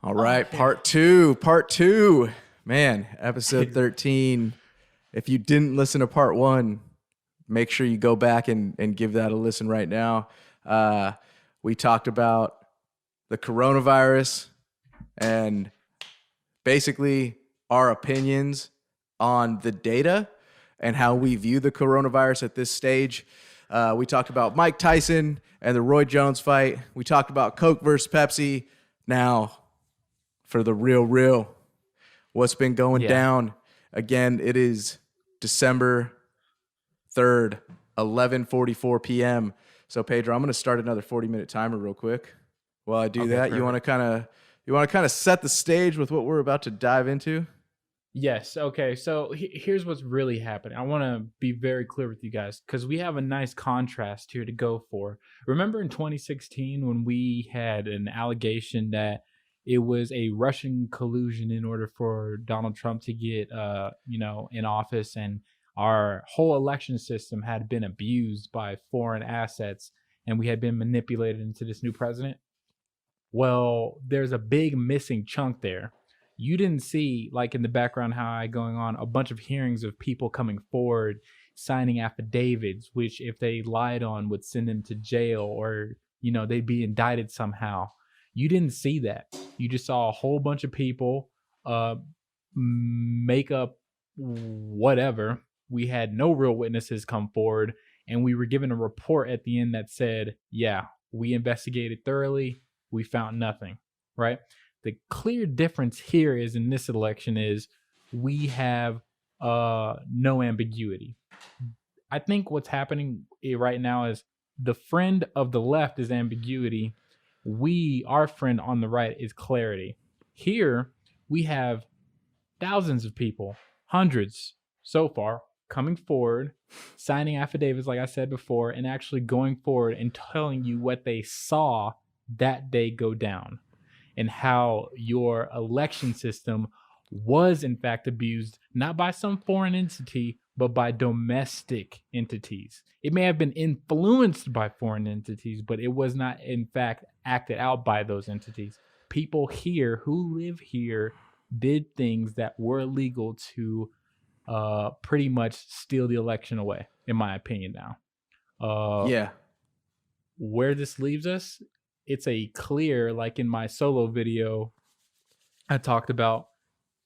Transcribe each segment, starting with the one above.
All right, part two. Man, episode 13. If you didn't listen to part one, make sure you go back and give that a listen right now. We talked about the coronavirus and basically our opinions on the data and how we view the coronavirus at this stage. We talked about Mike Tyson and the Roy Jones fight. We talked about Coke versus Pepsi. Now, for the real, what's been going down. Again, it is December 3rd, 11:44 p.m. So Pedro, I'm going to start another 40-minute timer real quick. While I do that, perfect. you want to kind of set the stage with what we're about to dive into? Yes. Okay. So here's what's really happening. I want to be very clear with you guys because we have a nice contrast here to go for. Remember in 2016 when we had an allegation that it was a Russian collusion in order for Donald Trump to get, in office, and our whole election system had been abused by foreign assets, and we had been manipulated into this new president? Well, there's a big missing chunk there. You didn't see, like in the background, how I going on a bunch of hearings of people coming forward, signing affidavits, which if they lied on would send them to jail or, they'd be indicted somehow. You didn't see that. You just saw a whole bunch of people make up whatever. We had no real witnesses come forward, and we were given a report at the end that said, yeah, we investigated thoroughly. We found nothing, right? The clear difference here is in this election is we have no ambiguity. I think what's happening right now is the friend of the left is ambiguity. Our friend on the right is clarity. Here we have thousands of people, hundreds so far, coming forward, signing affidavits, like I said before, and actually going forward and telling you what they saw that day go down and how your election system was in fact abused, not by some foreign entity, but by domestic entities. It may have been influenced by foreign entities, but it was not in fact acted out by those entities. People here who live here did things that were illegal to pretty much steal the election away, in my opinion now. Where this leaves us, it's a clear, like in my solo video, I talked about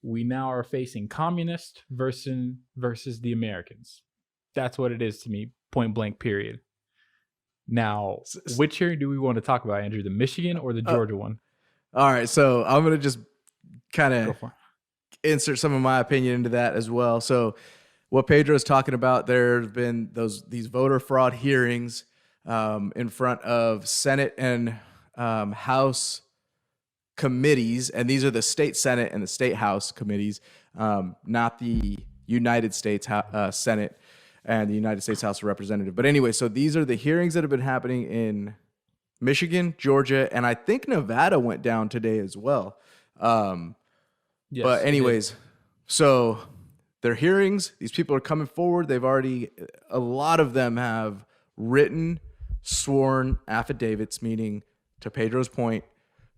we now are facing communists versus the Americans. That's what it is to me, point blank, period. Now, which hearing do we want to talk about, Andrew? The Michigan or the Georgia one? All right, so I'm going to just kind of insert some of my opinion into that as well. So what Pedro is talking about, there have been these voter fraud hearings in front of Senate and House committees, and these are the state Senate and the state House committees, not the United States Senate and the United States House of Representatives. But anyway, so these are the hearings that have been happening in Michigan, Georgia, and I think Nevada went down today as well. Yes, but anyways, so their hearings, these people are coming forward. A lot of them have written, sworn affidavits, meaning, to Pedro's point,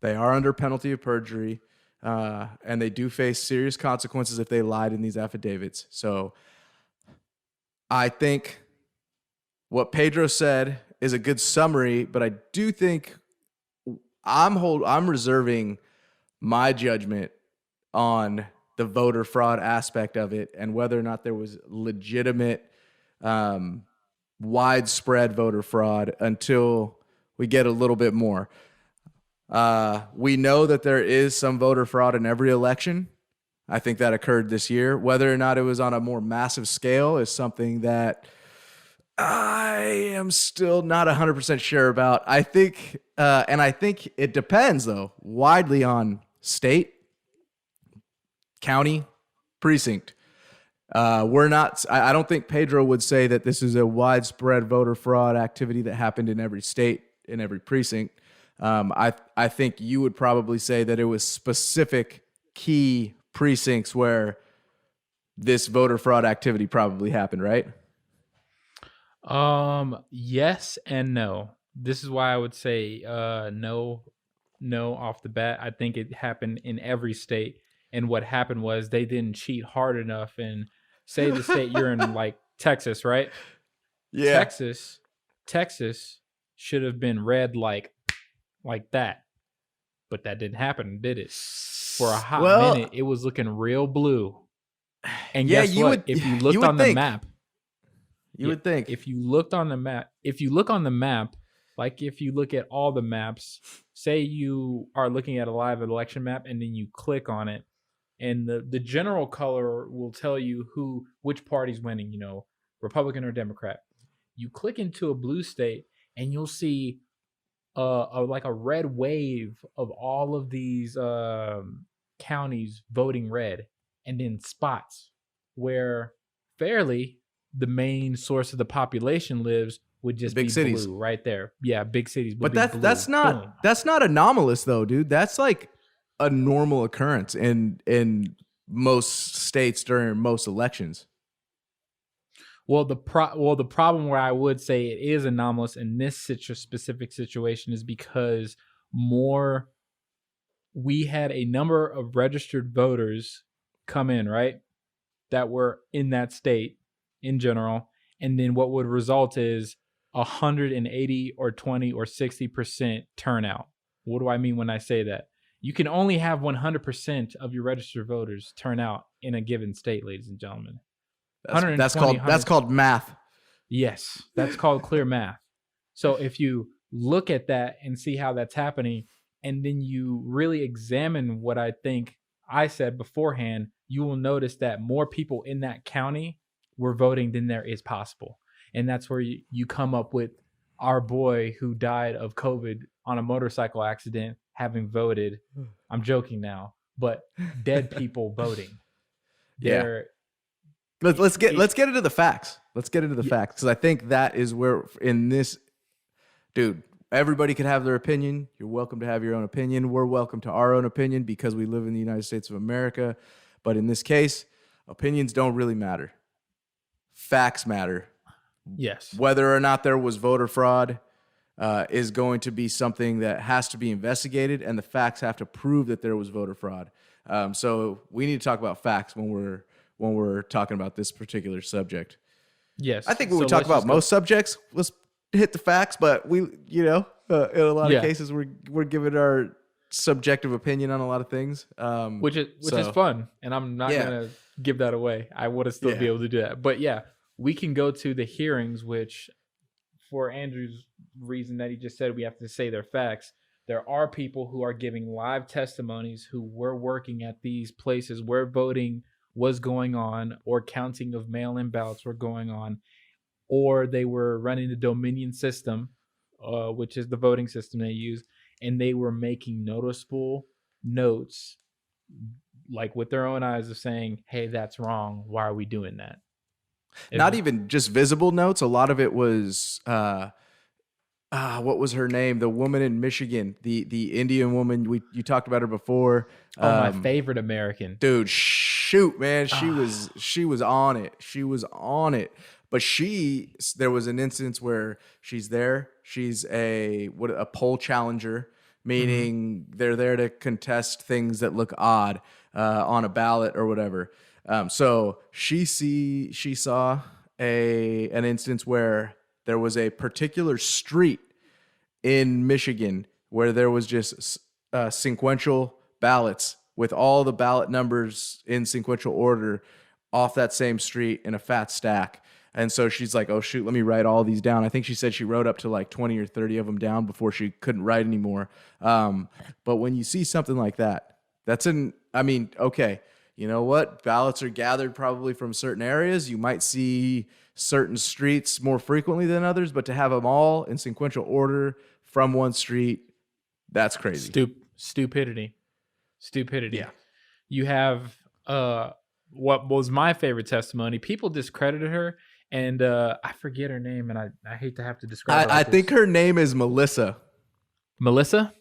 they are under penalty of perjury, and they do face serious consequences if they lied in these affidavits. So I think what Pedro said is a good summary, but I do think I'm reserving my judgment on the voter fraud aspect of it and whether or not there was legitimate, widespread voter fraud until we get a little bit more. We know that there is some voter fraud in every election. I think that occurred this year. Whether or not it was on a more massive scale is something that I am still not 100% sure about. I think it depends, though, widely on state, county, precinct. I don't think Pedro would say that this is a widespread voter fraud activity that happened in every state, in every precinct. I think you would probably say that it was specific key precincts where this voter fraud activity probably happened, right? Yes and no. This is why I would say no No, off the bat. I think it happened in every state. And what happened was they didn't cheat hard enough. And say the state you're in, like Texas, right? Yeah. Texas, Texas should have been red like that, but that didn't happen, did it? For a hot minute, it was looking real blue. And yeah, guess what? If you looked on the map, you would think. If you looked on the map, if you look on the map, like if you look at all the maps, say you are looking at a live election map and then you click on it, and the general color will tell you which party's winning, you know, Republican or Democrat. You click into a blue state and you'll see like a red wave of all of these counties voting red, and then spots where fairly the main source of the population lives would just big be cities. Blue right there. Yeah, big cities. But that's not anomalous though, dude. That's like a normal occurrence in most states during most elections. Well, the problem where I would say it is anomalous in this specific situation is because we had a number of registered voters come in, right, that were in that state in general, and then what would result is 180 or 20 or 60% turnout. What do I mean when I say that? You can only have 100% of your registered voters turn out in a given state, ladies and gentlemen. That's called math. Yes, that's called clear math. So if you look at that and see how that's happening, and then you really examine what I think I said beforehand, you will notice that more people in that county were voting than there is possible. And that's where you come up with our boy who died of COVID on a motorcycle accident having voted. I'm joking now, but dead people voting. Yeah. Let's get into the facts. Let's get into the facts, because I think that is where in this, dude, everybody can have their opinion. You're welcome to have your own opinion. We're welcome to our own opinion because we live in the United States of America. But in this case, opinions don't really matter. Facts matter. Yes. Whether or not there was voter fraud is going to be something that has to be investigated, and the facts have to prove that there was voter fraud. So we need to talk about facts when we're talking about this particular subject. Yes. I think when we talk about most subjects, let's hit the facts, but we, in a lot of cases, we're giving our subjective opinion on a lot of things. Which is fun. And I'm not going to give that away. I would have still be able to do that. But yeah, we can go to the hearings, which for Andrew's reason that he just said, we have to say they're facts. There are people who are giving live testimonies who were working at these places where voting was going on, or counting of mail-in ballots were going on, or they were running the Dominion system, which is the voting system they use, and they were making noticeable notes, like with their own eyes, of saying, hey, that's wrong. Why are we doing that? Not even just visible notes. A lot of it was, what was her name? The woman in Michigan, the Indian woman. You talked about her before. My favorite American. Dude, shoot, man. She was on it. She was on it. But there was an instance where she's there. She's a poll challenger, meaning they're there to contest things that look odd on a ballot or whatever. So she saw an instance where there was a particular street in Michigan where there was just sequential ballots with all the ballot numbers in sequential order off that same street in a fat stack. And so she's like, oh, shoot, let me write all these down. I think she said she wrote up to like 20 or 30 of them down before she couldn't write anymore. But when you see something like that, okay, you know what? Ballots are gathered probably from certain areas. You might see certain streets more frequently than others, but to have them all in sequential order from one street, that's crazy. Stupidity. Yeah. You have what was my favorite testimony. People discredited her, and I forget her name, and I hate to have to describe her. I think her name is Melissa. Melissa?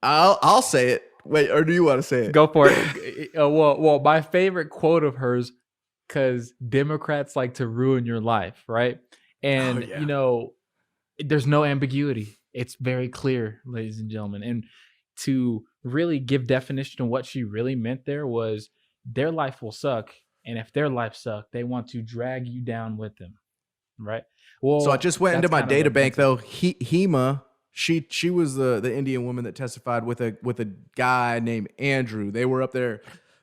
I'll say it. Wait, or do you want to say it? Go for it. Well, my favorite quote of hers, because Democrats like to ruin your life, right? And, there's no ambiguity. It's very clear, ladies and gentlemen. And to really give definition to what she really meant there was their life will suck, and if their life suck, they want to drag you down with them, right? So I Well, just went into that's my kind of data the bank message. though. Hema, she was the Indian woman that testified with a guy named Andrew. They were up there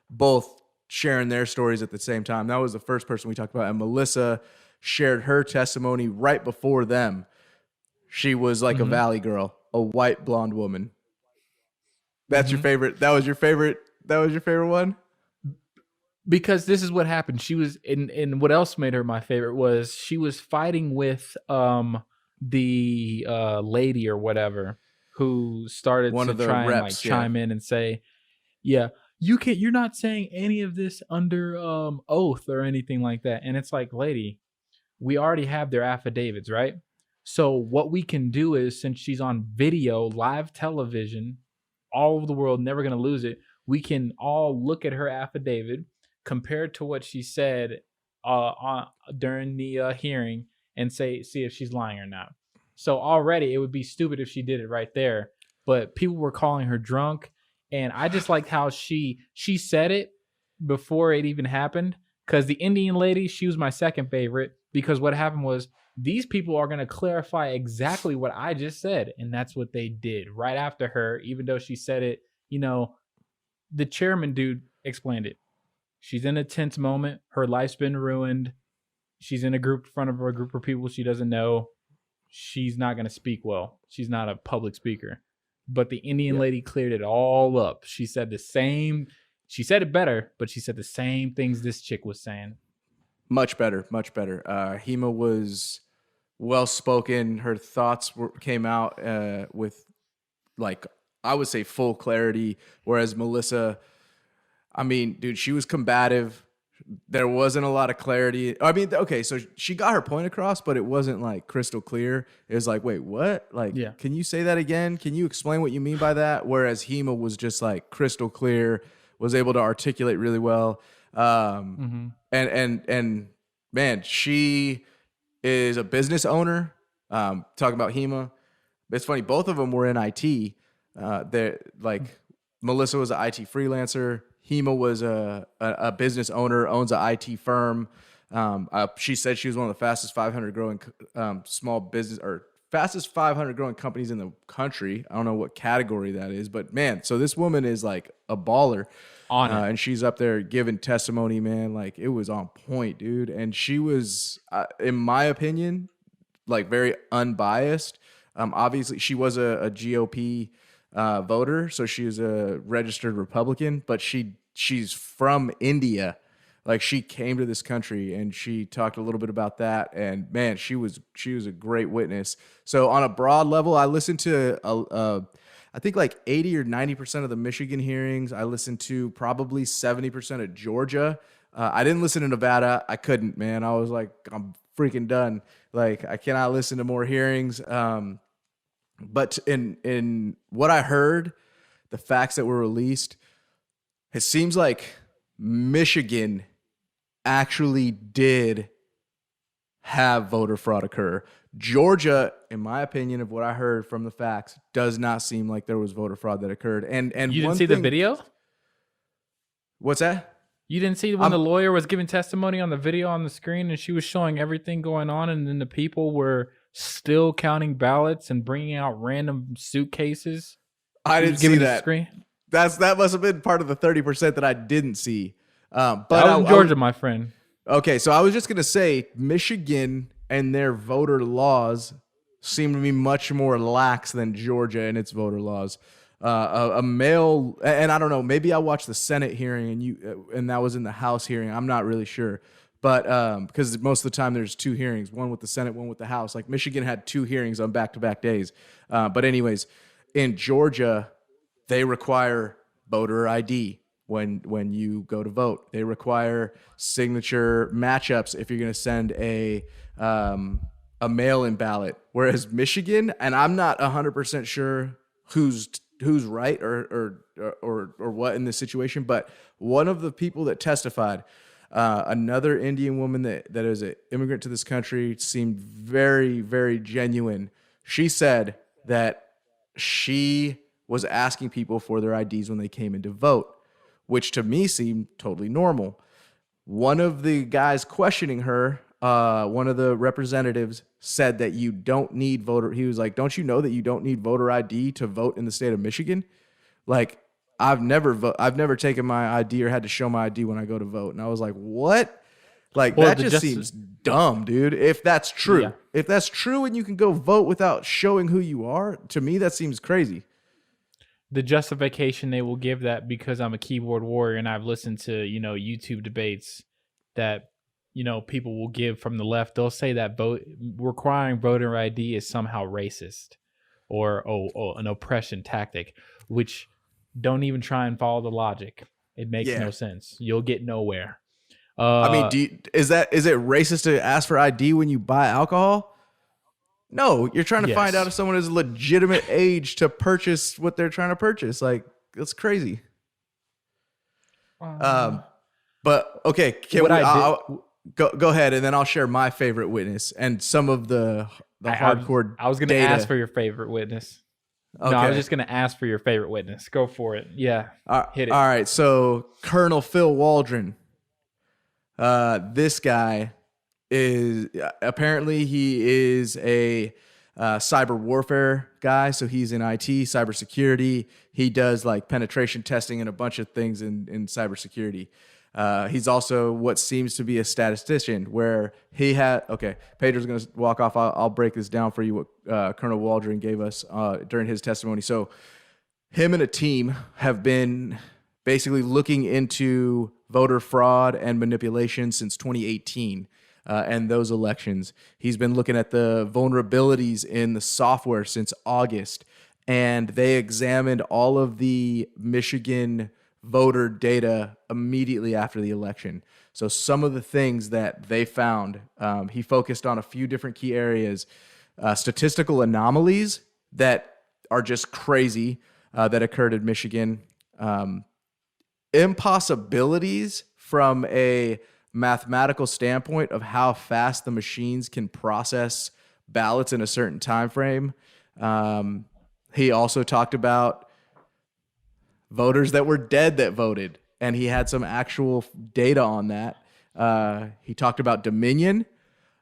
both sharing their stories at the same time. That was the first person we talked about. And Melissa shared her testimony right before them. She was like a Mm-hmm. valley girl, a white blonde woman. That's your Mm-hmm. favorite. That was your favorite. That was your favorite one. Because this is what happened. She was and what else made her my favorite was she was fighting with the lady or whatever who started One to of the try and like reps, yeah. chime in and say, yeah, you're not saying any of this under oath or anything like that. And it's like, lady, we already have their affidavits, right? So what we can do is, since she's on video, live television, all over the world, never going to lose it, we can all look at her affidavit compared to what she said during the hearing and see if she's lying or not. So already it would be stupid if she did it right there. But people were calling her drunk, and I just liked how she said it before it even happened. Because the Indian lady, she was my second favorite, because what happened was these people are going to clarify exactly what I just said. And that's what they did right after her, even though she said it, the chairman dude explained it. She's in a tense moment. Her life's been ruined. She's in in front of a group of people she doesn't know. She's not going to speak well. She's not a public speaker. But the Indian Yeah. lady cleared it all up. She said she said it better, but she said the same things this chick was saying. Much better, much better. Hema was well spoken. Her thoughts came out with, like, I would say, full clarity. Whereas Melissa, I mean, dude, she was combative. There wasn't a lot of clarity. I mean, okay, so she got her point across, but it wasn't like crystal clear. It was like, wait, what? Like, Yeah. can you say that again? Can you explain what you mean by that? Whereas Hema was just like crystal clear, was able to articulate really well. Mm-hmm. And man, she is a business owner. Talking about Hema, it's funny. Both of them were in IT. They're like, Melissa was an IT freelancer. Hema was a business owner, owns an IT firm. She said she was one of the fastest 500 growing small business, or fastest 500 growing companies in the country. I don't know what category that is, but man, so this woman is like a baller. On it. And she's up there giving testimony, man. Like, it was on point, dude. And she was, in my opinion, like, very unbiased. Obviously, she was a GOP voter, so she was a registered Republican, but she's from India. Like, she came to this country, and she talked a little bit about that. And man, she was a great witness. So on a broad level, I listened to I think like 80 or 90% of the Michigan hearings. I listened to probably 70% of Georgia. I didn't listen to Nevada. I couldn't, man. I was like, I'm freaking done. Like, I cannot listen to more hearings. But in what I heard, the facts that were released, it seems like Michigan actually did have voter fraud occur. Georgia, in my opinion, of what I heard from the facts, does not seem like there was voter fraud that occurred. And You didn't one see the thing, video? what's that? You didn't see when the lawyer was giving testimony on the video on the screen, and she was showing everything going on, and then the people were still counting ballots and bringing out random suitcases? I She didn't was see giving the that. screen. That must have been part of the 30% that I didn't see. But That was in Georgia, my friend. Okay, so I was just gonna say Michigan and their voter laws seem to be much more lax than Georgia in its voter laws. A male, and I don't know, maybe I watched the Senate hearing and that was in the House hearing. I'm not really sure, but because most of the time there's two hearings, one with the Senate, one with the House. Like, Michigan had two hearings on back-to-back days. But anyways, in Georgia, they require voter ID when you go to vote. They require signature matchups if you're going to send a mail-in ballot. Whereas Michigan, and I'm not 100% sure who's right or what in this situation, but one of the people that testified, another Indian woman that is an immigrant to this country, seemed very, very genuine. She said that she was asking people for their IDs when they came in to vote, which to me seemed totally normal. One of the guys questioning her, one of the representatives, said that you don't need voter. He was like, "Don't you know that you don't need voter ID to vote in the state of Michigan?" Like, I've never taken my ID or had to show my ID when I go to vote. And I was like, "What?" Like, that just seems dumb, dude. If that's true, if that's true and you can go vote without showing who you are, to me, that seems crazy. The justification they will give that because I'm a keyboard warrior and I've listened to, YouTube debates that, people will give from the left. They'll say that requiring voter ID is somehow racist or an oppression tactic, which don't even try and follow the logic. It makes no sense. You'll get nowhere. I mean, is it racist to ask for ID when you buy alcohol? No, you're trying to find out if someone is legitimate age to purchase what they're trying to purchase. Like, that's crazy. But okay, go ahead, and then I'll share my favorite witness and some of the hardcore. I was going to ask for your favorite witness. Okay. No, I was just going to ask for your favorite witness. Go for it. Yeah, hit it. All right, so Colonel Phil Waldron. This guy is apparently he is a cyber warfare guy. So he's in IT, cybersecurity. He does like penetration testing and a bunch of things in cybersecurity. He's also what seems to be a statistician where he had, okay, Pedro's going to walk off. I'll break this down for you, what Colonel Waldron gave us during his testimony. So him and a team have been basically looking into voter fraud and manipulation since 2018 and those elections. He's been looking at the vulnerabilities in the software since August, and they examined all of the Michigan voter data immediately after the election. So some of the things that they found, he focused on a few different key areas, statistical anomalies that are just crazy that occurred in Michigan, impossibilities from a mathematical standpoint of how fast the machines can process ballots in a certain time frame. He also talked about voters that were dead that voted, and he had some actual data on that. He talked about Dominion,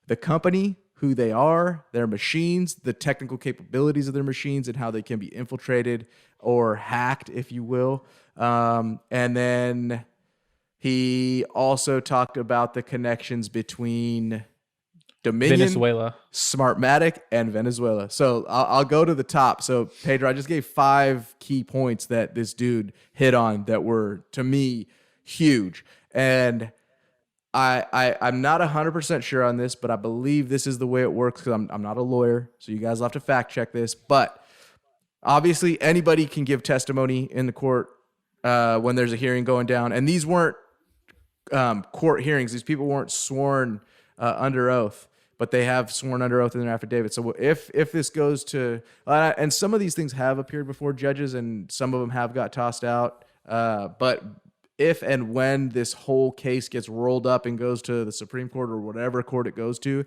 the company, who they are, their machines, the technical capabilities of their machines, and how they can be infiltrated or hacked, if you will. And then he also talked about the connections between Dominion, Venezuela, Smartmatic, and Venezuela. So I'll go to the top. So Pedro, I just gave 5 key points that this dude hit on that were, to me, huge. And I'm not 100% sure on this, but I believe this is the way it works because I'm not a lawyer. So you guys will have to fact check this. But obviously anybody can give testimony in the court when there's a hearing going down. And these weren't court hearings. These people weren't sworn under oath, but they have sworn under oath in their affidavit. So if this goes to, and some of these things have appeared before judges and some of them have got tossed out. But if and when this whole case gets rolled up and goes to the Supreme Court or whatever court it goes to,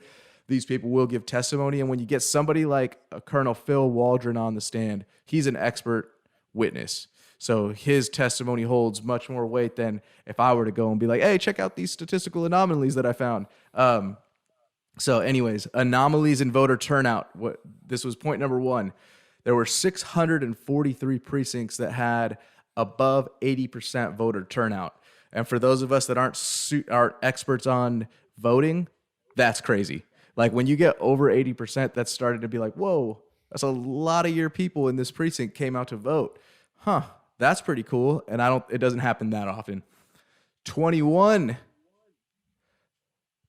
these people will give testimony. And when you get somebody like Colonel Phil Waldron on the stand, he's an expert witness. So his testimony holds much more weight than if I were to go and be like, hey, check out these statistical anomalies that I found. So anyways, anomalies in voter turnout. This was point number 1. There were 643 precincts that had above 80% voter turnout. And for those of us that aren't experts on voting, that's crazy. Like when you get over 80%, that's starting to be like, whoa, that's a lot of your people in this precinct came out to vote. Huh. That's pretty cool. And it doesn't happen that often. 21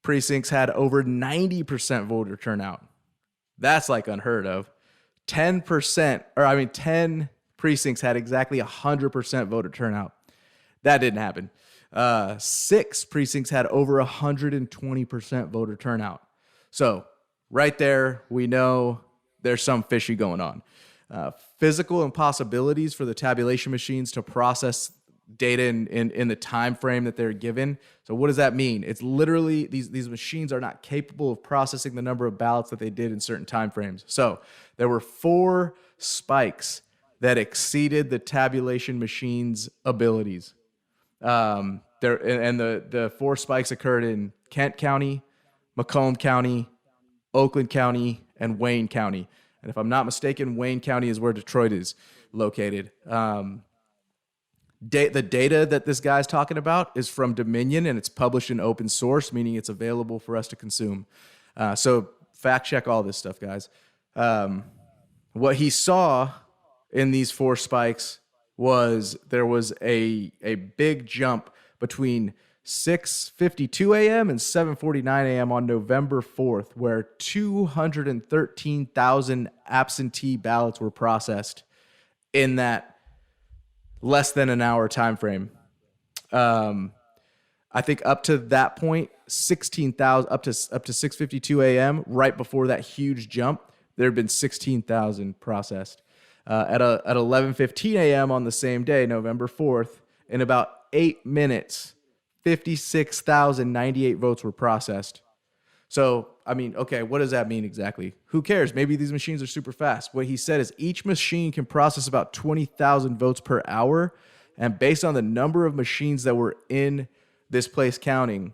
precincts had over 90% voter turnout. That's like unheard of. 10 precincts had exactly 100% voter turnout. That didn't happen. 6 precincts had over 120% voter turnout. So right there, we know there's some fishy going on. Physical impossibilities for the tabulation machines to process data in the time frame that they're given. So what does that mean? It's literally these machines are not capable of processing the number of ballots that they did in certain time frames. So there were 4 spikes that exceeded the tabulation machine's abilities. The 4 spikes occurred in Kent County, Macomb County, Oakland County, and Wayne County. And if I'm not mistaken, Wayne County is where Detroit is located. The data that this guy's talking about is from Dominion, and it's published in open source, meaning it's available for us to consume. So fact check all this stuff, guys. What he saw in these 4 spikes was there was a big jump between 6:52 a.m. and 7:49 a.m. on November 4th, where 213,000 absentee ballots were processed in that less than an hour time frame. I think up to that point, 16,000 up to 6:52 a.m. right before that huge jump, there had been 16,000 processed. At 11:15 a.m. on the same day, November 4th, in about 8 minutes, 56,098 votes were processed. So, I mean, okay, what does that mean exactly? Who cares? Maybe these machines are super fast. What he said is each machine can process about 20,000 votes per hour. And based on the number of machines that were in this place counting,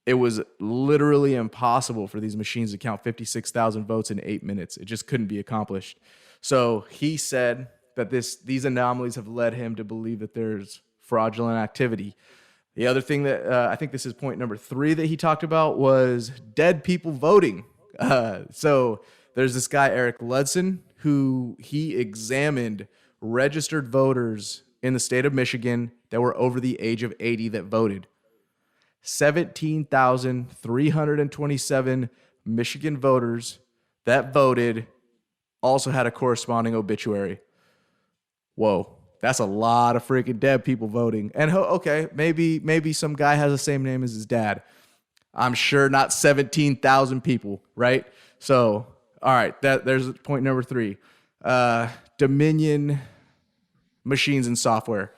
it was literally impossible for these machines to count 56,000 votes in 8 minutes. It just couldn't be accomplished. So he said that these anomalies have led him to believe that there's fraudulent activity. The other thing that I think this is point number 3 that he talked about was dead people voting. So there's this guy, Eric Ludson, who he examined registered voters in the state of Michigan that were over the age of 80 that voted. 17,327 Michigan voters that voted also had a corresponding obituary. Whoa, that's a lot of freaking dead people voting. And okay, maybe some guy has the same name as his dad. I'm sure not 17,000 people, right? So, all right, there's point number 3. Dominion machines and software.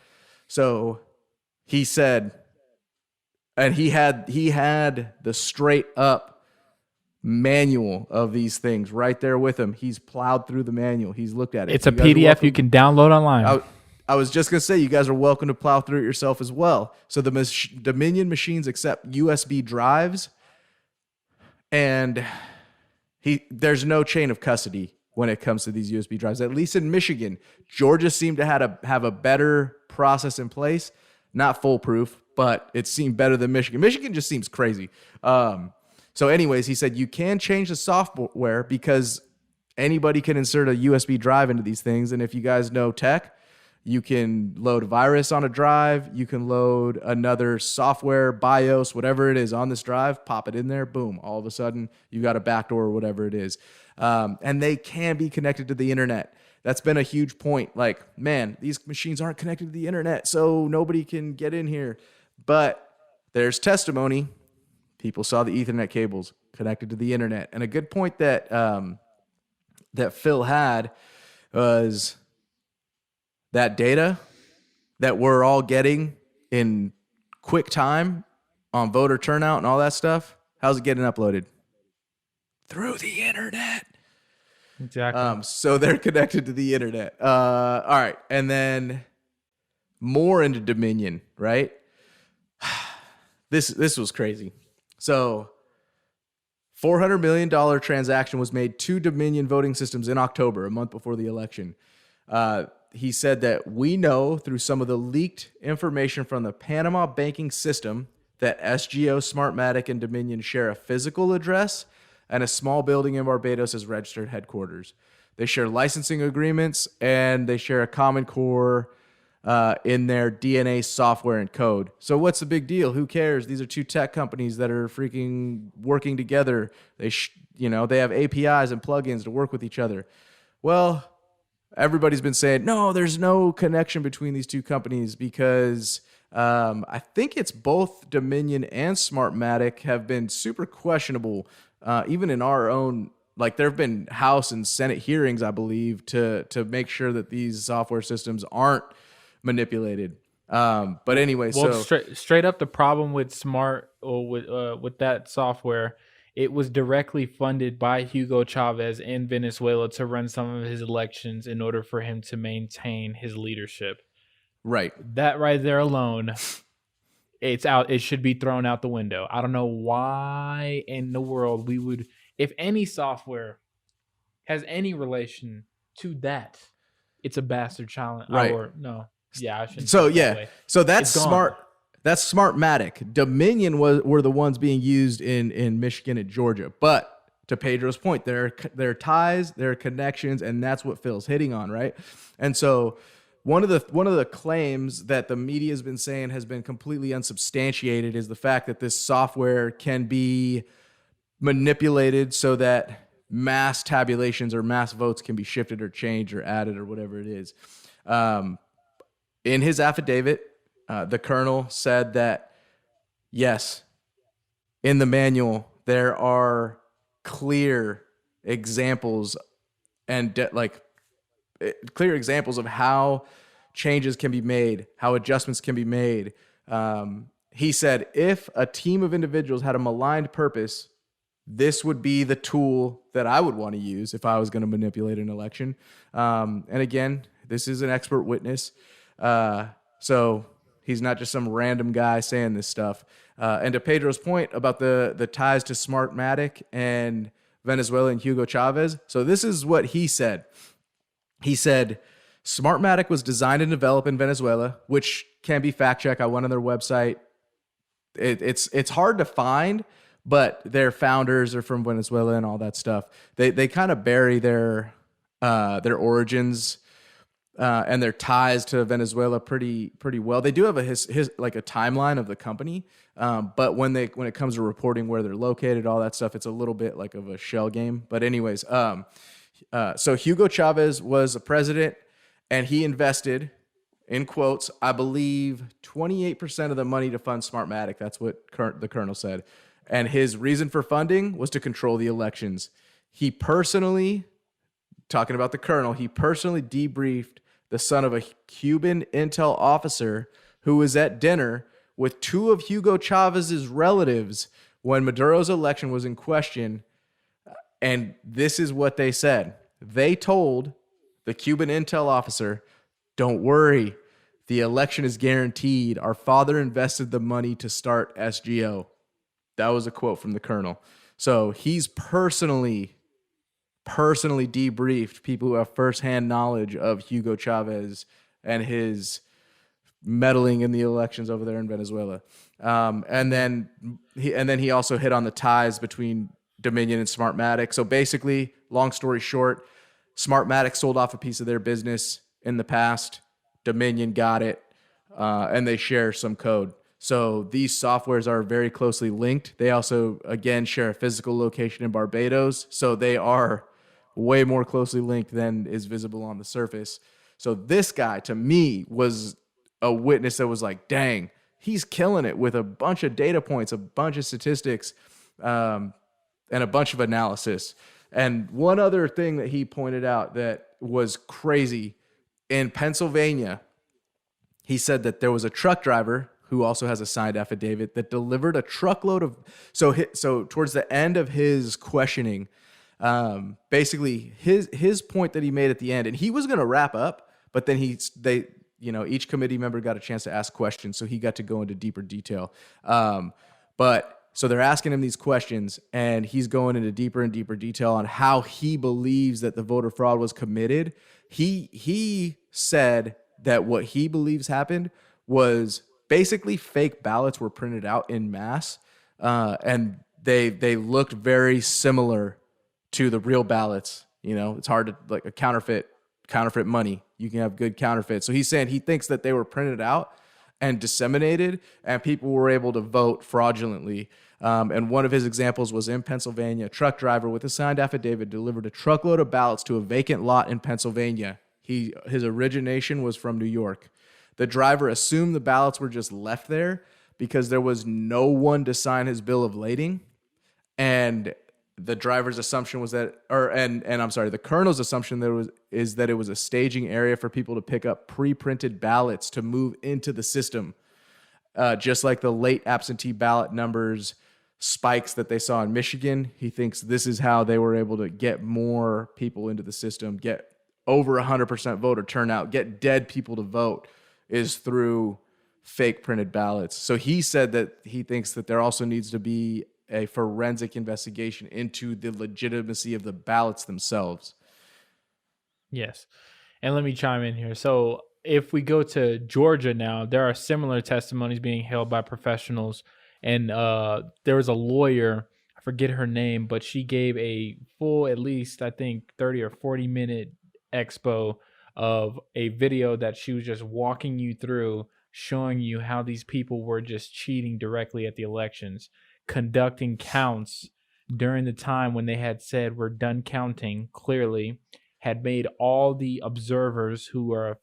So he said, and he had the straight up manual of these things right there with him. He's plowed through the manual. He's looked at it. It's a PDF you can download online. I was just going to say, you guys are welcome to plow through it yourself as well. So the Dominion machines accept USB drives, and there's no chain of custody when it comes to these USB drives. At least in Michigan, Georgia seemed to have a better process in place. Not foolproof, but it seemed better than Michigan. Michigan just seems crazy. So anyways, he said you can change the software because anybody can insert a USB drive into these things. And if you guys know tech, you can load a virus on a drive. You can load another software, BIOS, whatever it is on this drive, pop it in there, boom. All of a sudden, you got a backdoor or whatever it is. And they can be connected to the internet. That's been a huge point. Like, man, these machines aren't connected to the internet, so nobody can get in here. But there's testimony. People saw the Ethernet cables connected to the internet. And a good point that that Phil had was that data that we're all getting in quick time on voter turnout and all that stuff. How's it getting uploaded? Through the internet. Exactly. So they're connected to the internet. All right. And then more into Dominion, right? This was crazy. So $400 million transaction was made to Dominion voting systems in October, a month before the election. He said that we know through some of the leaked information from the Panama banking system that SGO, Smartmatic, and Dominion share a physical address and a small building in Barbados as registered headquarters. They share licensing agreements, and they share a common core in their DNA software and code. So what's the big deal? Who cares? These are two tech companies that are freaking working together. They have APIs and plugins to work with each other. Well, everybody's been saying, no, there's no connection between these two companies because I think it's both Dominion and Smartmatic have been super questionable, even in our own. Like, there have been House and Senate hearings, I believe, to make sure that these software systems aren't manipulated. But anyway, straight up, the problem with with that software it was directly funded by Hugo Chavez in Venezuela to run some of his elections in order for him to maintain his leadership. Right. That right there alone, it's out. It should be thrown out the window. I don't know why in the world we would, if any software has any relation to that, it's a bastard challenge. Right. Or no. Yeah, I shouldn't So say it that yeah, way. so that's It's gone. smart. That's Smartmatic. Dominion were the ones being used in Michigan and Georgia. But to Pedro's point, there are ties, there are connections, and that's what Phil's hitting on, right? And so one of the claims that the media has been saying has been completely unsubstantiated is the fact that this software can be manipulated so that mass tabulations or mass votes can be shifted or changed or added or whatever it is. In his affidavit, the colonel said that, yes, in the manual, there are clear examples clear examples of how changes can be made, how adjustments can be made. He said, if a team of individuals had a maligned purpose, this would be the tool that I would want to use if I was going to manipulate an election. And again, this is an expert witness. So he's not just some random guy saying this stuff. And to Pedro's point about the ties to Smartmatic and Venezuela and Hugo Chavez. So this is what he said. He said, Smartmatic was designed and developed in Venezuela, which can be fact checked. I went on their website. It's hard to find, but their founders are from Venezuela and all that stuff. They kind of bury their origins and their ties to Venezuela pretty well. They do have a like a timeline of the company, but when it comes to reporting where they're located, all that stuff, it's a little bit like of a shell game. But anyways, so Hugo Chavez was a president, and he invested, in quotes, I believe 28% of the money to fund Smartmatic. That's what the colonel said. And his reason for funding was to control the elections. He personally, talking about the colonel, he personally debriefed the son of a Cuban intel officer who was at dinner with two of Hugo Chavez's relatives when Maduro's election was in question. And this is what they said. They told the Cuban intel officer, don't worry, the election is guaranteed. Our father invested the money to start SGO. That was a quote from the colonel. So he's personally debriefed people who have firsthand knowledge of Hugo Chavez and his meddling in the elections over there in Venezuela. And then he also hit on the ties between Dominion and Smartmatic. So basically, long story short, Smartmatic sold off a piece of their business in the past. Dominion got it, and they share some code. So these softwares are very closely linked. They also, again, share a physical location in Barbados. So they are way more closely linked than is visible on the surface. So this guy, to me, was a witness that was like, dang, he's killing it with a bunch of data points, a bunch of statistics, and a bunch of analysis. And one other thing that he pointed out that was crazy, in Pennsylvania, he said that there was a truck driver who also has a signed affidavit that delivered a truckload of, so towards the end of his questioning, basically his point that he made at the end, and he was going to wrap up, but then each committee member got a chance to ask questions, so he got to go into deeper detail. So they're asking him these questions, and he's going into deeper and deeper detail on how he believes that the voter fraud was committed. He said that what he believes happened was basically fake ballots were printed out in mass, and they looked very similar to the real ballots. You know, it's hard to, like, a counterfeit money. You can have good counterfeit. So he's saying he thinks that they were printed out and disseminated, and people were able to vote fraudulently. And one of his examples was in Pennsylvania. A truck driver with a signed affidavit delivered a truckload of ballots to a vacant lot in Pennsylvania. His origination was from New York. The driver assumed the ballots were just left there because there was no one to sign his bill of lading. And the driver's assumption was that, the colonel's assumption is that it was a staging area for people to pick up pre-printed ballots to move into the system. Just like the late absentee ballot numbers spikes that they saw in Michigan. He thinks this is how they were able to get more people into the system, get over 100% voter turnout, get dead people to vote, is through fake printed ballots. So he said that he thinks that there also needs to be a forensic investigation into the legitimacy of the ballots themselves. Yes. And let me chime in here. So if we go to Georgia now, there are similar testimonies being held by professionals. And there was a lawyer, I forget her name, but she gave a full, at least, I think, 30 or 40-minute expo of a video that she was just walking you through, showing you how these people were just cheating directly at the elections, conducting counts during the time when they had said we're done counting, clearly, had made all the observers who are,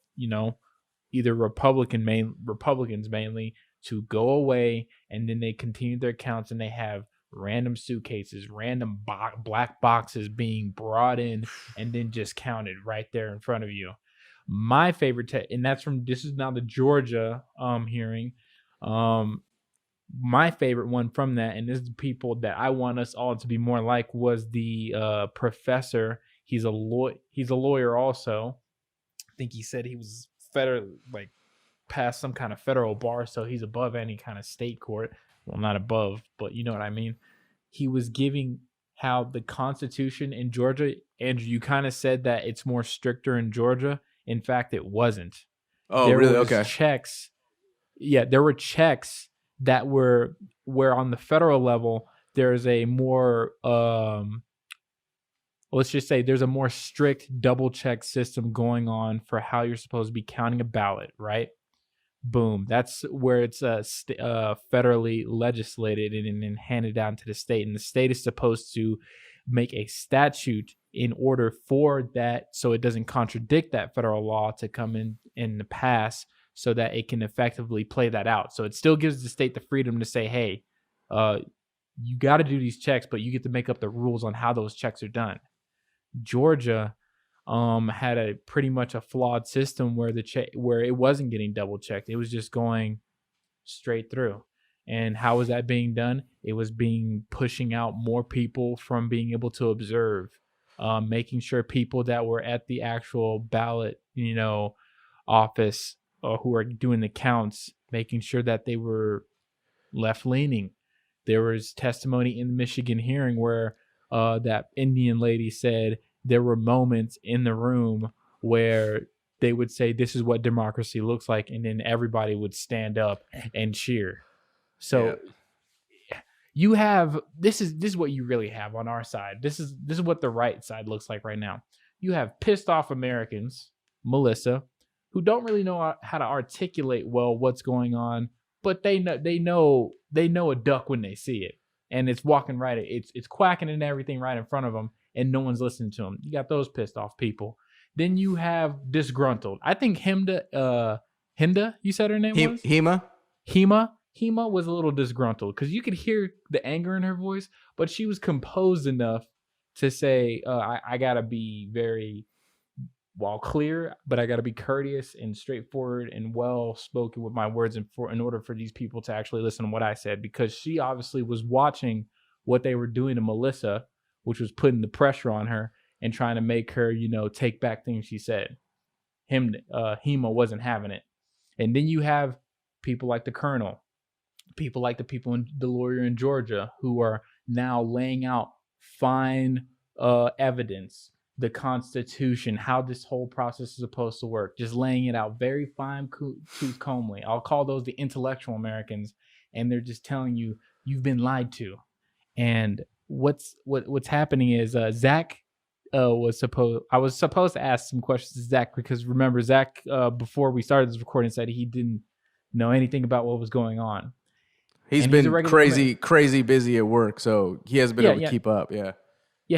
either Republicans mainly, to go away, and then they continued their counts, and they have random suitcases, random black boxes being brought in and then just counted right there in front of you. My favorite, and this is now the Georgia hearing. My favorite one from that, and this is the people that I want us all to be more like, was the professor. He's a lawyer also. I think he said he was past some kind of federal bar, so he's above any kind of state court. Well, not above, but you know what I mean. He was giving how the Constitution in Georgia, Andrew, you kind of said that it's more stricter in Georgia. In fact, it wasn't. Oh, really? Okay. Checks. Yeah, there were checks that were where on the federal level, there's a more, let's just say there's a more strict double check system going on for how you're supposed to be counting a ballot, right? Boom. That's where it's federally legislated and then handed down to the state. And the state is supposed to make a statute in order for that, so it doesn't contradict that federal law, to come in and pass, so that it can effectively play that out. So it still gives the state the freedom to say, hey, you got to do these checks, but you get to make up the rules on how those checks are done. Georgia had a pretty much a flawed system where where it wasn't getting double checked. It was just going straight through. And how was that being done? It was pushing out more people from being able to observe, making sure people that were at the actual ballot, office, or who are doing the counts, making sure that they were left leaning. There was testimony in the Michigan hearing where that Indian lady said there were moments in the room where they would say, this is what democracy looks like, and then everybody would stand up and cheer. So you have, this is what you really have on our side. This is what the right side looks like right now. You have pissed off Americans, Melissa, who don't really know how to articulate well what's going on, but they know a duck when they see it, and it's walking right. It's quacking and everything right in front of them, and no one's listening to them. You got those pissed off people. Then you have disgruntled. I think Hinda, you said her name was? Hema was a little disgruntled because you could hear the anger in her voice, but she was composed enough to say, I got to be very clear, but I got to be courteous and straightforward and well-spoken with my words in order for these people to actually listen to what I said, because she obviously was watching what they were doing to Melissa, which was putting the pressure on her and trying to make her, take back things she said. Hema wasn't having it. And then you have people like the Colonel, people like the lawyer in Georgia, who are now laying out fine evidence, the Constitution, how this whole process is supposed to work, just laying it out very fine-tooth combly. I'll call those the intellectual Americans, and they're just telling you you've been lied to. And what's happening is Zach I was supposed to ask some questions to Zach, because remember, Zach before we started this recording said he didn't know anything about what was going on. He's been crazy busy at work, so he hasn't been able to keep up. Yeah,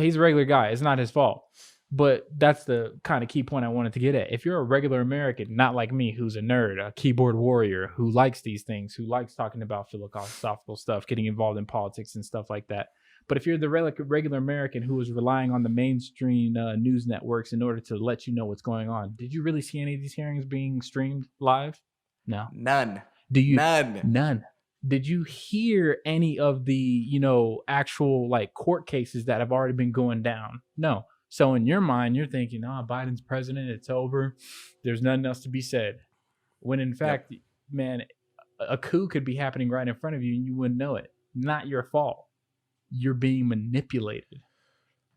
he's a regular guy. It's not his fault. But that's the kind of key point I wanted to get at. If you're a regular American, not like me, who's a nerd, a keyboard warrior, who likes these things, who likes talking about philosophical stuff, getting involved in politics and stuff like that. But if you're the regular American who is relying on the mainstream news networks in order to let you know what's going on, did you really see any of these hearings being streamed live? No. None. None. Did you hear any of the, actual like court cases that have already been going down? No. So in your mind, you're thinking, oh, Biden's president, it's over. There's nothing else to be said. When in fact, man, a coup could be happening right in front of you and you wouldn't know it. Not your fault. You're being manipulated.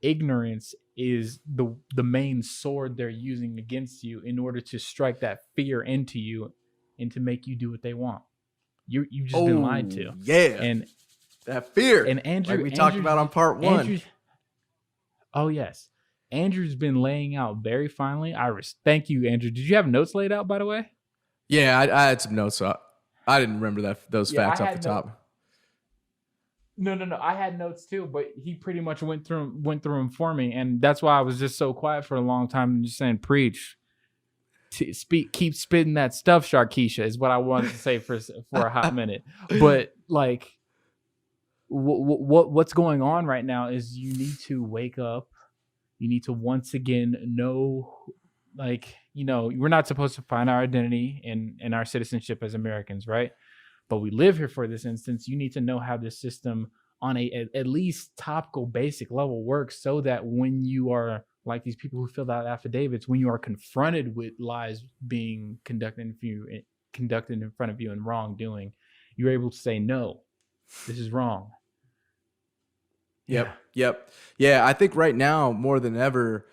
Ignorance is the main sword they're using against you in order to strike that fear into you and to make you do what they want. You've just been lied to. Yeah. And that fear. And Andrew, like we talked about on part 1. Oh yes. Andrew's been laying out very finely. Thank you, Andrew. Did you have notes laid out, by the way? Yeah, I had some notes. So I didn't remember those facts off the top. No. I had notes too, but he pretty much went through them for me, and that's why I was just so quiet for a long time and just saying, "Preach, keep spitting that stuff, Sharkeisha," is what I wanted to say for a hot minute. But like, what's going on right now is you need to wake up. You need to once again know, like, we're not supposed to find our identity in our citizenship as Americans, right? But we live here for this instance. You need to know how this system on at least topical basic level works, so that when you are like these people who filled out affidavits, when you are confronted with lies being conducted in front of you and wrongdoing, you're able to say, no, this is wrong. Yep. Yeah, I think right now more than ever,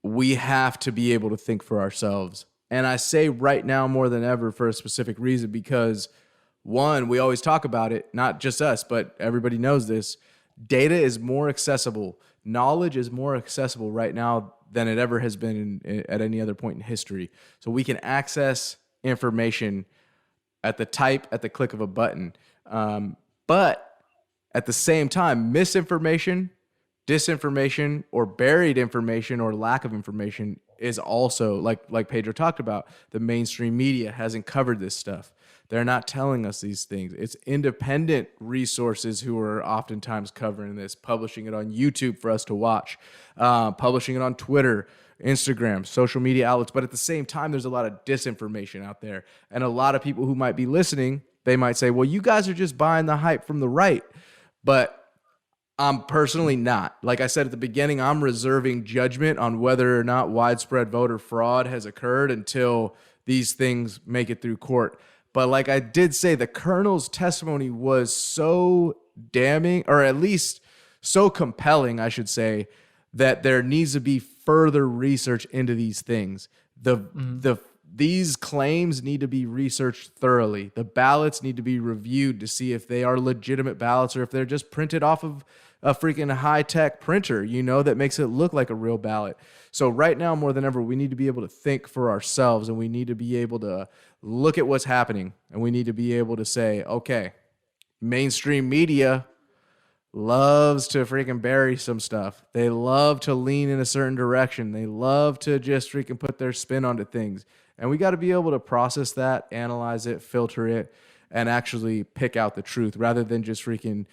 we have to be able to think for ourselves. And I say right now more than ever for a specific reason, because one, we always talk about it, not just us, but everybody knows this. Data is more accessible. Knowledge is more accessible right now than it ever has been at any other point in history. So we can access information at the click of a button. But at the same time, misinformation, disinformation, or buried information or lack of information is also, like Pedro talked about, the mainstream media hasn't covered this stuff. They're not telling us these things. It's independent resources who are oftentimes covering this, publishing it on YouTube for us to watch, publishing it on Twitter, Instagram, social media outlets. But at the same time, there's a lot of disinformation out there. And a lot of people who might be listening, they might say, well, you guys are just buying the hype from the right. But I'm personally not. Like I said at the beginning, I'm reserving judgment on whether or not widespread voter fraud has occurred until these things make it through court. But like I did say, the colonel's testimony was so damning, or at least so compelling, I should say, that there needs to be further research into these things. These claims need to be researched thoroughly. The ballots need to be reviewed to see if they are legitimate ballots or if they're just printed off of a freaking high-tech printer, that makes it look like a real ballot. So right now, more than ever, we need to be able to think for ourselves, and we need to be able to look at what's happening, and we need to be able to say, okay, mainstream media loves to freaking bury some stuff. They love to lean in a certain direction. They love to just freaking put their spin onto things. And we got to be able to process that, analyze it, filter it, and actually pick out the truth rather than just freaking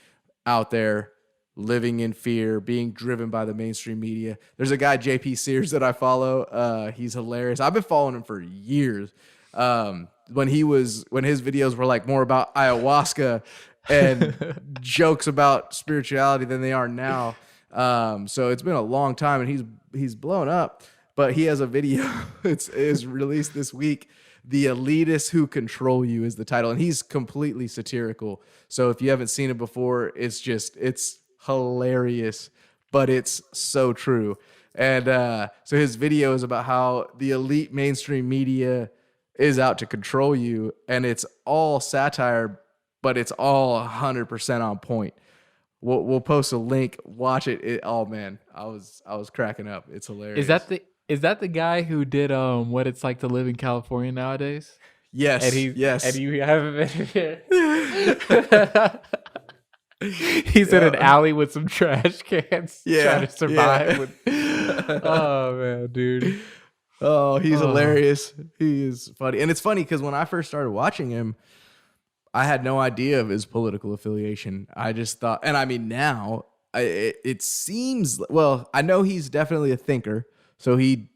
out there living in fear, being driven by the mainstream media. There's a guy, JP Sears, that I follow. He's hilarious. I've been following him for years. When his videos were like more about ayahuasca and jokes about spirituality than they are now. So it's been a long time, and he's blown up. But he has a video. It's released this week. The Elitists Who Control You is the title, and he's completely satirical. So if you haven't seen it before, it's hilarious, but it's so true. And so his video is about how the elite mainstream media is out to control you, and it's all satire, but it's all 100% on point. We'll post a link. Watch it. Oh man, I was cracking up. It's hilarious. Is that the guy who did What It's Like to Live in California Nowadays? Yes. Yes. And you haven't been here. He's in an alley with some trash cans trying to survive. Oh man, dude. Oh, he's hilarious. He is funny. And it's funny because when I first started watching him, I had no idea of his political affiliation. I just thought, and I mean now, it seems, well, I know he's definitely a thinker. So he's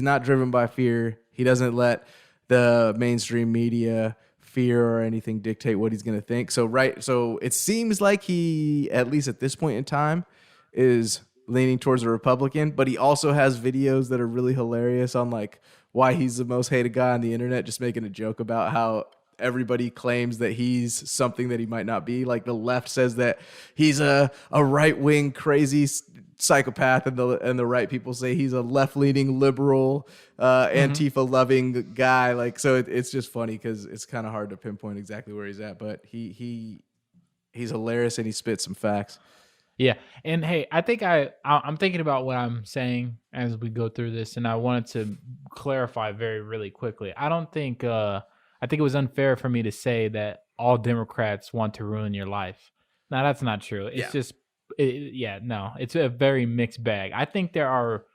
not driven by fear. He doesn't let the mainstream media fear or anything dictate what he's going to think. So it seems like he, at least at this point in time, is leaning towards a Republican, but he also has videos that are really hilarious on like why he's the most hated guy on the internet, just making a joke about how everybody claims that he's something that he might not be. Like the left says that he's a right-wing crazy psychopath, and the right people say he's a left-leaning liberal, Antifa-loving guy. Like, so it's just funny because it's kind of hard to pinpoint exactly where he's at, but he's hilarious and he spits some facts. Yeah. And hey, I think I'm thinking about what I'm saying as we go through this, and I wanted to clarify really quickly. I don't think I think it was unfair for me to say that all Democrats want to ruin your life. Now that's not true. It's just no, it's a very mixed bag. I think there are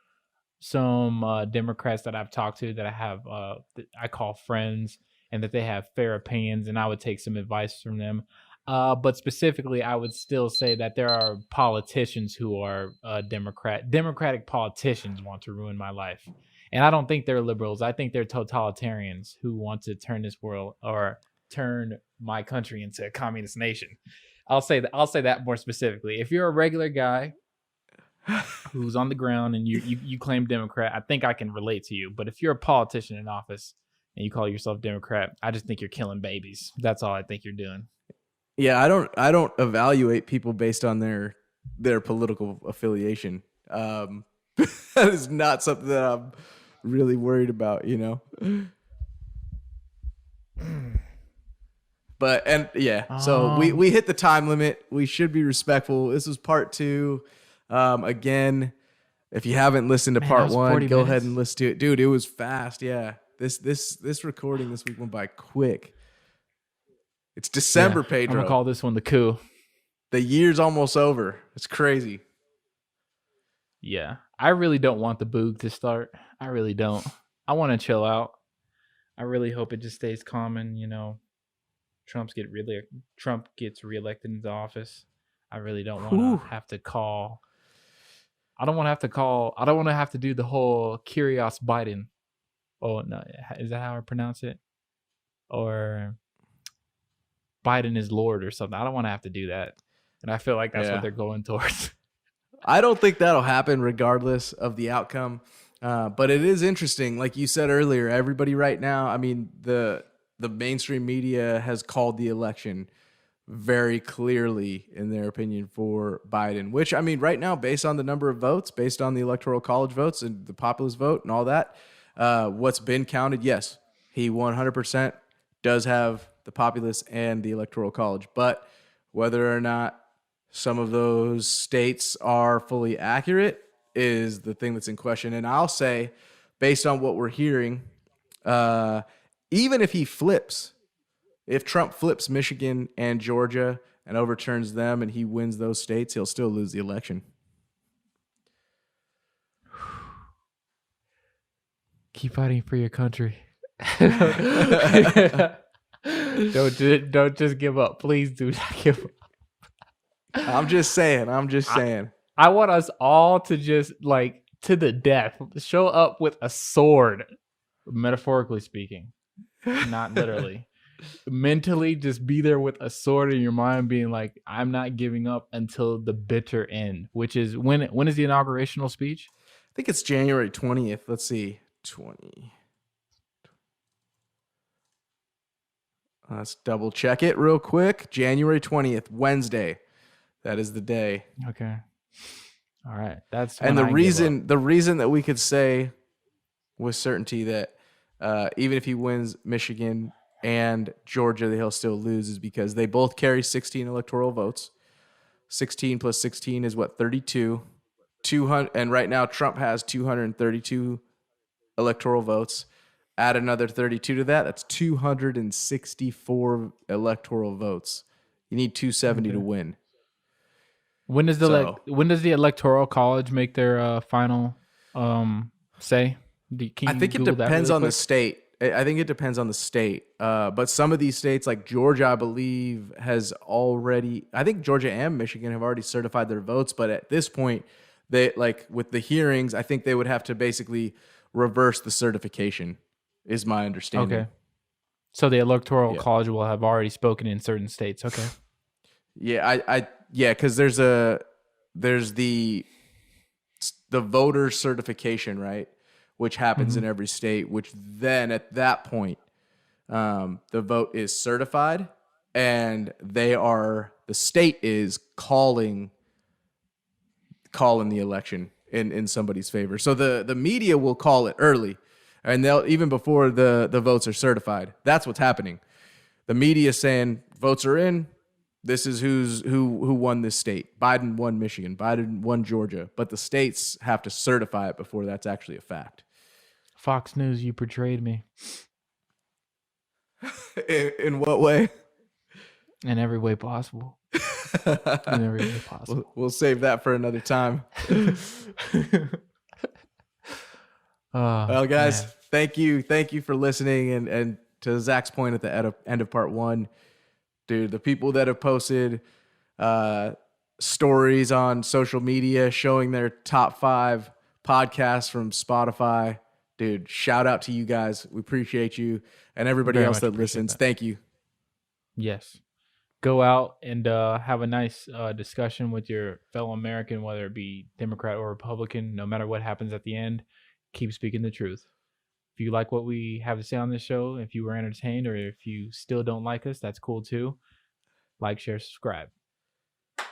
some Democrats that I've talked to that I have that I call friends, and that they have fair opinions, and I would take some advice from them. But specifically, I would still say that there are politicians who are Democratic politicians want to ruin my life. And I don't think they're liberals. I think they're totalitarians who want to turn this world or turn my country into a communist nation. I'll say that more specifically. If you're a regular guy who's on the ground and you claim Democrat, I think I can relate to you. But if you're a politician in office and you call yourself Democrat, I just think you're killing babies. That's all I think you're doing. Yeah, I don't evaluate people based on their political affiliation. That is not something that I'm really worried about, you know. But so we hit the time limit. We should be respectful. This was part 2. Again, if you haven't listened to part 1, go ahead and listen to it, dude. It was fast. Yeah, this recording this week went by quick. It's December, Pedro. I'm gonna call this one the Coup. The year's almost over. It's crazy. Yeah, I really don't want the boog to start. I really don't. I want to chill out. I really hope it just stays calm and, you know, Trump gets reelected into office. I really don't want to have to call. I don't want to have to do the whole Curious Biden. Oh no, is that how I pronounce it? Or Biden is Lord or something. I don't want to have to do that. And I feel like that's what they're going towards. I don't think that'll happen regardless of the outcome. But it is interesting. Like you said earlier, everybody right now, I mean, the mainstream media has called the election very clearly, in their opinion, for Biden, which, I mean, right now, based on the number of votes, based on the Electoral College votes and the populist vote and all that, what's been counted, yes, he 100% does have the populace and the Electoral College. But whether or not some of those states are fully accurate is the thing that's in question. And I'll say, based on what we're hearing, even if if Trump flips Michigan and Georgia and overturns them and he wins those states, he'll still lose the election. Keep fighting for your country. Don't just give up. Please do not give up. I'm just saying. I want us all to just, like, to the death, show up with a sword, metaphorically speaking, not literally. Mentally, just be there with a sword in your mind, being like, I'm not giving up until the bitter end, which is when is the inaugurational speech? I think it's January 20th. Let's see. 20. Let's double check it real quick. January 20th, Wednesday. That is the day. Okay. All right. That's and the reason that we could say with certainty that even if he wins Michigan and Georgia, he'll still lose is because they both carry 16 electoral votes. 16 plus 16 is what, 32. 200, and right now Trump has 232 electoral votes. Add another 32 to that. That's 264 electoral votes. You need 270 to win. When does the Electoral College make their final say? I think it depends on the state. I think it depends on the state. But some of these states, like Georgia, I believe, has already. I think Georgia and Michigan have already certified their votes. But at this point, they, like with the hearings, I think they would have to basically reverse the certification. Is my understanding. So the Electoral College will have already spoken in certain states. Okay. Yeah, because there's the voter certification, right, which happens in every state. Which then at that point, the vote is certified, and the state is calling the election in somebody's favor. So the media will call it early, and they'll even before the votes are certified. That's what's happening. The media saying votes are in. This is who won this state. Biden won Michigan. Biden won Georgia. But the states have to certify it before that's actually a fact. Fox News, you portrayed me. In what way? In every way possible. In every way possible. We'll save that for another time. Well, guys, man. Thank you for listening. And to Zach's point at the end of part 1, dude, the people that have posted stories on social media showing their top 5 podcasts from Spotify, dude, shout out to you guys. We appreciate you, and everybody else that listens. Thank you. Yes. Go out and have a nice discussion with your fellow American, whether it be Democrat or Republican. No matter what happens at the end, keep speaking the truth. If you like what we have to say on this show, if you were entertained, or if you still don't like us, that's cool too. Like, share, subscribe.